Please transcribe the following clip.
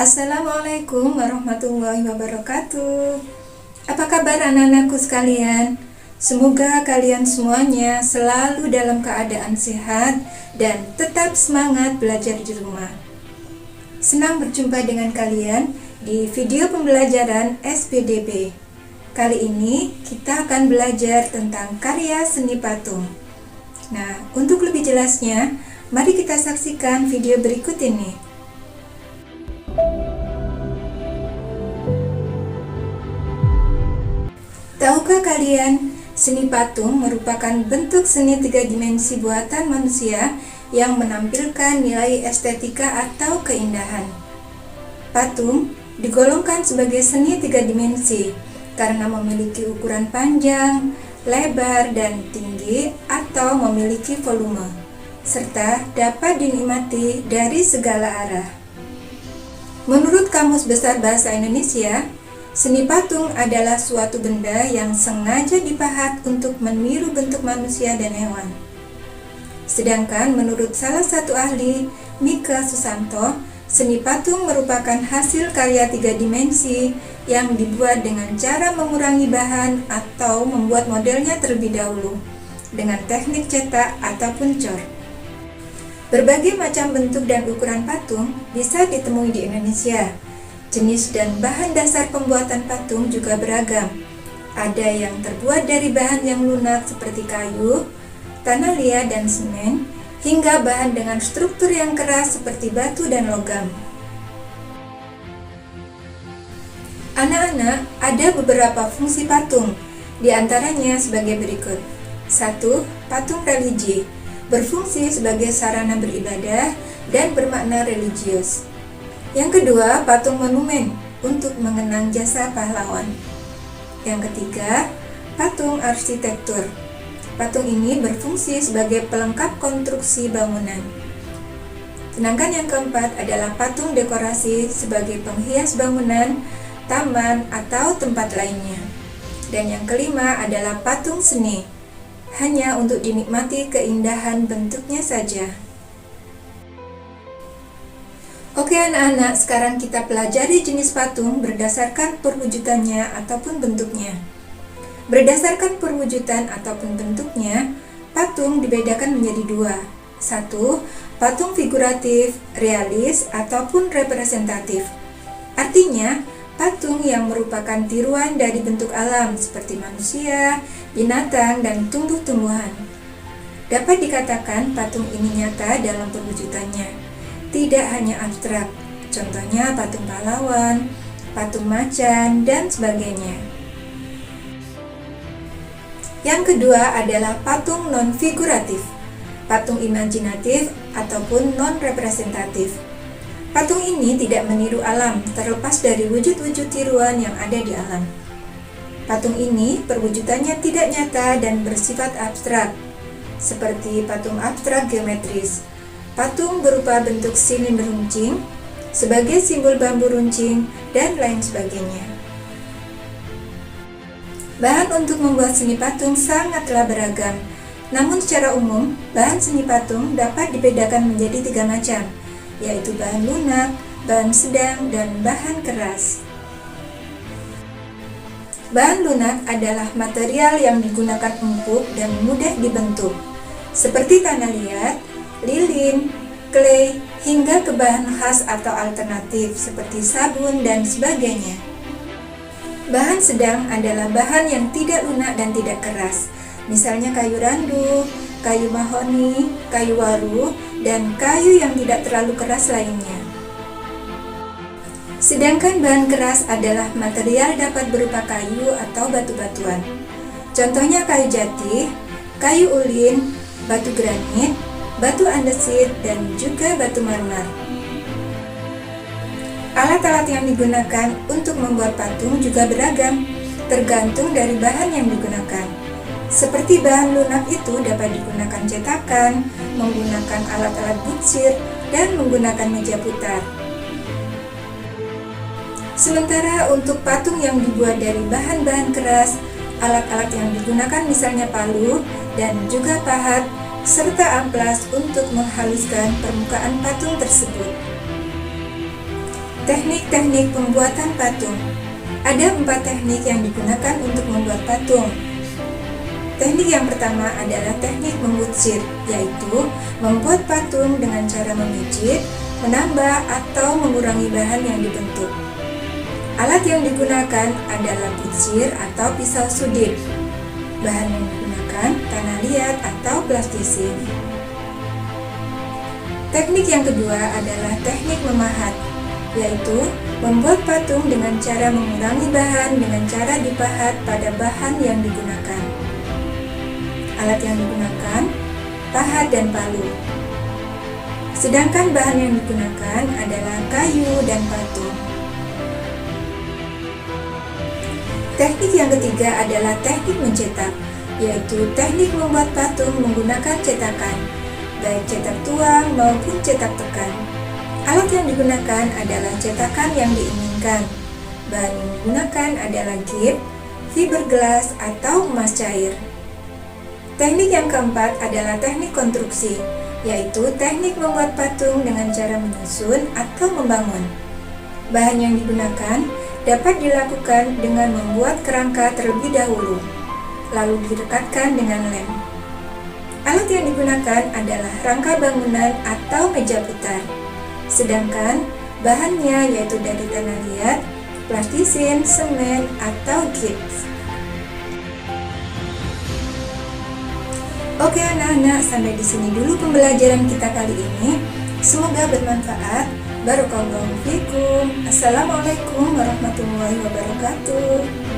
Assalamualaikum warahmatullahi wabarakatuh. Apa kabar anak-anakku sekalian? Semoga kalian semuanya selalu dalam keadaan sehat dan tetap semangat belajar di rumah. Senang berjumpa dengan kalian di video pembelajaran SPDB. Kali ini kita akan belajar tentang karya seni patung. Nah, untuk lebih jelasnya, mari kita saksikan video berikut ini. Tahukah kalian, seni patung merupakan bentuk seni tiga dimensi buatan manusia yang menampilkan nilai estetika atau keindahan. Patung digolongkan sebagai seni tiga dimensi karena memiliki ukuran panjang, lebar, dan tinggi atau memiliki volume, serta dapat dinikmati dari segala arah. Menurut Kamus Besar Bahasa Indonesia, seni patung adalah suatu benda yang sengaja dipahat untuk meniru bentuk manusia dan hewan. Sedangkan menurut salah satu ahli, Mika Susanto, seni patung merupakan hasil karya tiga dimensi yang dibuat dengan cara mengurangi bahan atau membuat modelnya terlebih dahulu dengan teknik cetak ataupun cor. Berbagai macam bentuk dan ukuran patung bisa ditemui di Indonesia. Jenis dan bahan dasar pembuatan patung juga beragam. Ada yang terbuat dari bahan yang lunak seperti kayu, tanah liat, dan semen, hingga bahan dengan struktur yang keras seperti batu dan logam. Anak-anak, ada beberapa fungsi patung, di antaranya sebagai berikut. 1. Patung religi, berfungsi sebagai sarana beribadah dan bermakna religius. Yang kedua, patung monumen untuk mengenang jasa pahlawan. Yang ketiga, patung arsitektur. Patung ini berfungsi sebagai pelengkap konstruksi bangunan. Sedangkan yang keempat adalah patung dekorasi sebagai penghias bangunan, taman, atau tempat lainnya. Dan yang kelima adalah patung seni, hanya untuk dinikmati keindahan bentuknya saja. Oke anak-anak, sekarang kita pelajari jenis patung berdasarkan perwujudannya ataupun bentuknya. Berdasarkan perwujudan ataupun bentuknya, patung dibedakan menjadi dua. 1. Patung figuratif, realis, ataupun representatif. Artinya, patung yang merupakan tiruan dari bentuk alam seperti manusia, binatang, dan tumbuh-tumbuhan. Dapat dikatakan patung ini nyata dalam perwujudannya. Tidak hanya abstrak, contohnya patung pahlawan, patung macan, dan sebagainya. Yang kedua adalah patung non-figuratif, patung imajinatif ataupun non-representatif. Patung ini tidak meniru alam, terlepas dari wujud-wujud tiruan yang ada di alam. Patung ini perwujudannya tidak nyata dan bersifat abstrak, seperti patung abstrak geometris. Patung berupa bentuk silinder runcing, sebagai simbol bambu runcing, dan lain sebagainya. Bahan untuk membuat seni patung sangatlah beragam. Namun secara umum, bahan seni patung dapat dibedakan menjadi 3 macam, yaitu bahan lunak, bahan sedang, dan bahan keras. Bahan lunak adalah material yang digunakan empuk dan mudah dibentuk, seperti tanah liat, lilin, clay, hingga ke bahan khas atau alternatif seperti sabun dan sebagainya. Bahan sedang adalah bahan yang tidak lunak dan tidak keras, misalnya kayu randu, kayu mahoni, kayu waru, dan kayu yang tidak terlalu keras lainnya. Sedangkan bahan keras adalah material dapat berupa kayu atau batu-batuan. Contohnya kayu jati, kayu ulin, batu granit, batu andesit, dan juga batu marmer. Alat-alat yang digunakan untuk membuat patung juga beragam, tergantung dari bahan yang digunakan. Seperti bahan lunak itu dapat digunakan cetakan, menggunakan alat-alat butsir, dan menggunakan meja putar. Sementara untuk patung yang dibuat dari bahan-bahan keras, alat-alat yang digunakan misalnya palu dan juga pahat, serta amplas untuk menghaluskan permukaan patung tersebut. Teknik-teknik pembuatan patung. Ada 4 teknik yang digunakan untuk membuat patung. Teknik yang pertama adalah teknik membutsir, yaitu membuat patung dengan cara memijit, menambah, atau mengurangi bahan yang dibentuk. Alat yang digunakan adalah butsir atau pisau sudit. Bahan yang digunakan tanah liat atau plastisin. Teknik yang kedua adalah teknik memahat, yaitu membuat patung dengan cara mengurangi bahan dengan cara dipahat pada bahan yang digunakan. Alat yang digunakan, pahat dan palu. Sedangkan bahan yang digunakan adalah kayu dan patung. Teknik yang ketiga adalah teknik mencetak, yaitu teknik membuat patung menggunakan cetakan, baik cetak tuang maupun cetak tekan. Alat yang digunakan adalah cetakan yang diinginkan. Bahan yang digunakan adalah gip, fiberglass, atau emas cair. Teknik yang keempat adalah teknik konstruksi, yaitu teknik membuat patung dengan cara menyusun atau membangun. Bahan yang digunakan dapat dilakukan dengan membuat kerangka terlebih dahulu, lalu direkatkan dengan lem. Alat yang digunakan adalah rangka bangunan atau meja putar, sedangkan bahannya yaitu dari tanah liat, plastisin, semen, atau gips. Oke anak-anak, sampai di sini dulu pembelajaran kita kali ini. Semoga bermanfaat. Barakallahu fikum. Assalamualaikum warahmatullahi wabarakatuh.